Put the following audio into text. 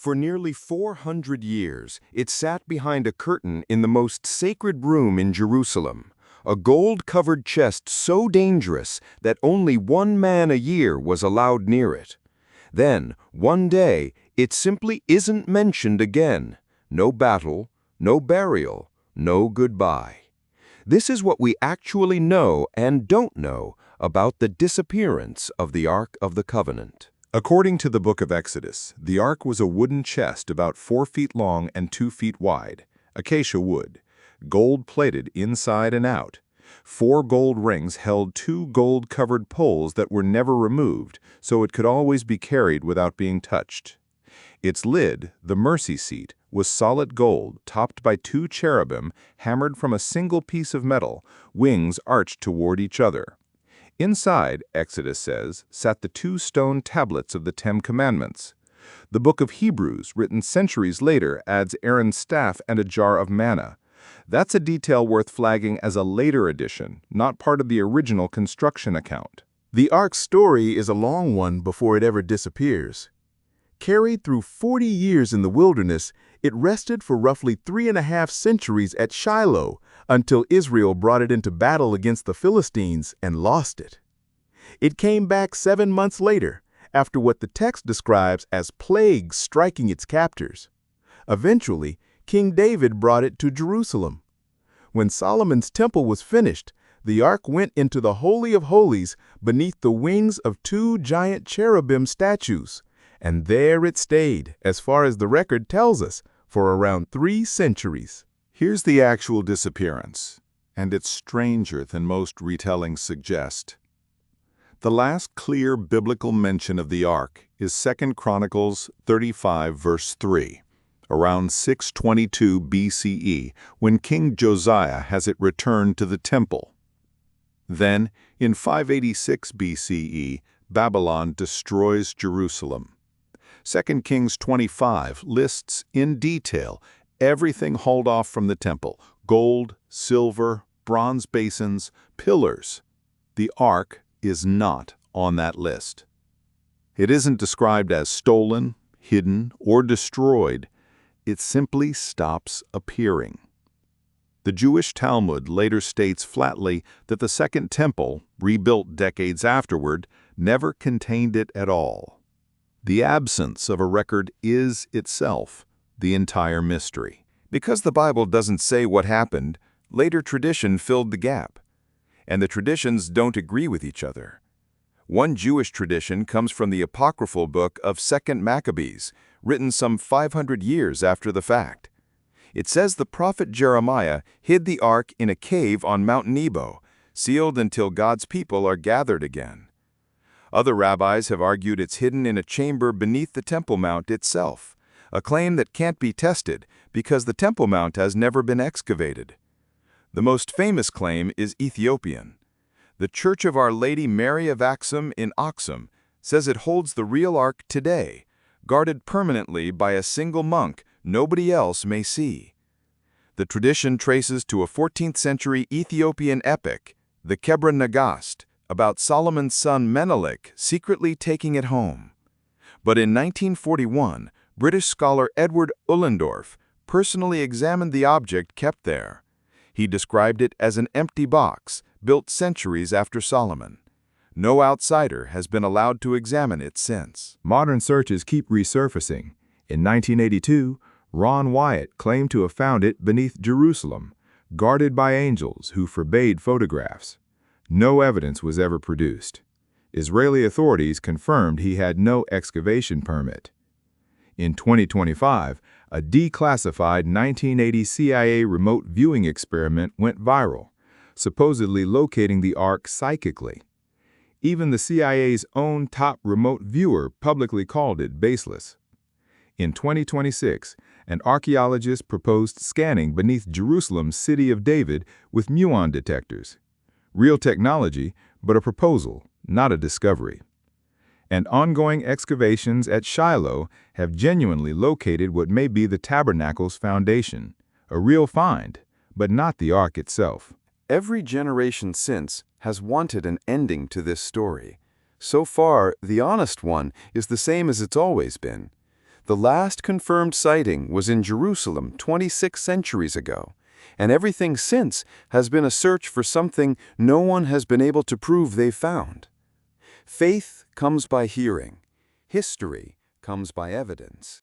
For nearly 400 years, it sat behind a curtain in the most sacred room in Jerusalem, a gold-covered chest so dangerous that only one man a year was allowed near it. Then, one day, it simply isn't mentioned again. No battle, no burial, no goodbye. This is what we actually know and don't know about the disappearance of the Ark of the Covenant. According to the book of Exodus, the ark was a wooden chest about 4 feet long and 2 feet wide, acacia wood, gold-plated inside and out. 4 gold rings held 2 gold-covered poles that were never removed, so it could always be carried without being touched. Its lid, the mercy seat, was solid gold, topped by 2 cherubim hammered from a single piece of metal, wings arched toward each other. Inside, Exodus says, sat the 2 stone tablets of the 10 Commandments. The book of Hebrews, written centuries later, adds Aaron's staff and a jar of manna. That's a detail worth flagging as a later addition, not part of the original construction account. The Ark's story is a long one before it ever disappears. Carried through 40 years in the wilderness, it rested for roughly 3.5 centuries at Shiloh until Israel brought it into battle against the Philistines and lost it. It came back 7 months later, after what the text describes as plagues striking its captors. Eventually, King David brought it to Jerusalem. When Solomon's temple was finished, the ark went into the Holy of Holies beneath the wings of 2 giant cherubim statues, and there it stayed, as far as the record tells us, for around 3 centuries. Here's the actual disappearance, and it's stranger than most retellings suggest. The last clear biblical mention of the ark is 2 Chronicles 35, verse 3, around 622 BCE, when King Josiah has it returned to the temple. Then, in 586 BCE, Babylon destroys Jerusalem. 2 Kings 25 lists in detail everything hauled off from the temple: gold, silver, bronze basins, pillars. The ark is not on that list. It isn't described as stolen, hidden, or destroyed. It simply stops appearing. The Jewish Talmud later states flatly that the Second Temple, rebuilt decades afterward, never contained it at all. The absence of a record is itself the entire mystery. Because the Bible doesn't say what happened, later tradition filled the gap. And the traditions don't agree with each other. One Jewish tradition comes from the apocryphal book of 2nd Maccabees, written some 500 years after the fact. It says the prophet Jeremiah hid the ark in a cave on Mount Nebo, sealed until God's people are gathered again. Other rabbis have argued it's hidden in a chamber beneath the Temple Mount itself, a claim that can't be tested because the Temple Mount has never been excavated. The most famous claim is Ethiopian. The Church of Our Lady Mary of Axum in Axum says it holds the real ark today, guarded permanently by a single monk nobody else may see. The tradition traces to a 14th century Ethiopian epic, the Kebra Nagast, about Solomon's son Menelik secretly taking it home. But in 1941, British scholar Edward Ullendorf personally examined the object kept there. He described it as an empty box built centuries after Solomon. No outsider has been allowed to examine it since. Modern searches keep resurfacing. In 1982, Ron Wyatt claimed to have found it beneath Jerusalem, guarded by angels who forbade photographs. No evidence was ever produced. Israeli authorities confirmed he had no excavation permit. In 2025, a declassified 1980 CIA remote viewing experiment went viral, supposedly locating the ark psychically. Even the CIA's own top remote viewer publicly called it baseless. In 2026, an archaeologist proposed scanning beneath Jerusalem's City of David with muon detectors. Real technology, but a proposal, not a discovery. And ongoing excavations at Shiloh have genuinely located what may be the tabernacle's foundation, a real find, but not the ark itself. Every generation since has wanted an ending to this story. So far, the honest one is the same as it's always been. The last confirmed sighting was in Jerusalem 26 centuries ago, and everything since has been a search for something no one has been able to prove they've found. Faith comes by hearing. History comes by evidence.